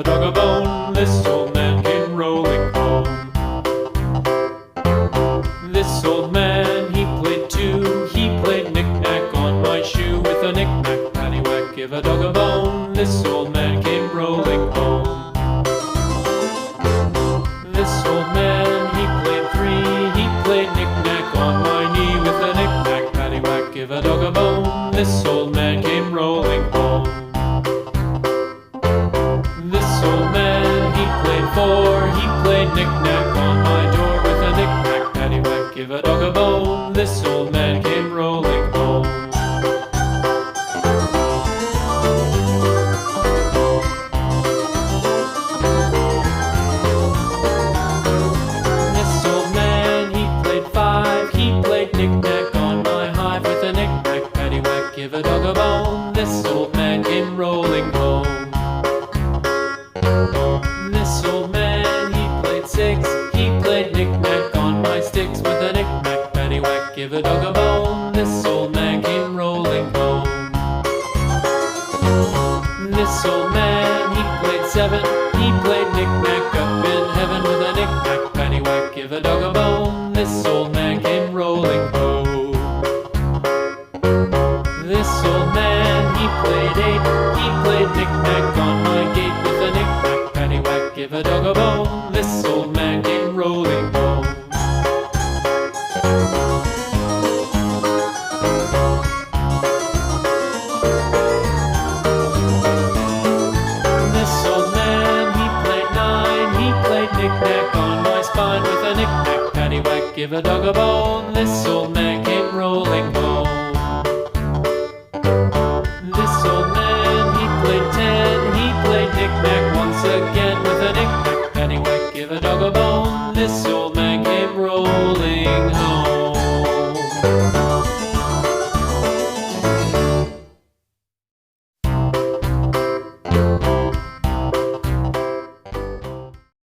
a dog a bone. This old man came rolling home. This old man, he played too. He played knick-knack on my shoe. With a knick-knack, paddywhack, give a dog a bone. This old man came rolling home. This old man, he played three. He played knick-knack on my knee. With a knick-knack, paddywhack, give a dog a bone. This old man came rolling home. This old man, he played four. He played knick-knack on my door. With a knick-knack, paddywhack, give a dog a bone. This old man came rolling home. This old man, he played five. He played knick-knack on my hive. With a knick-knack, paddywhack, give a dog a bone. This old man came rolling home. This old man, he played six. He played knick-knack on my sticks. With a knick-knack, paddywhack, give a dog a bone. This old man came rolling home. This old man, he played seven. He played knick-knack up in heaven. With a knick-knack, paddywhack, give a dog a bone. This old man came rolling home. This old man, he played eight. He played knick-knack on my gate. With a knick-knack, paddywhack, give a dog a bone. This old man came rolling home. This old man, he played nine. He played knick-knack on my spine. With a knick-knack, paddywhack, give a dog a bone. This old man came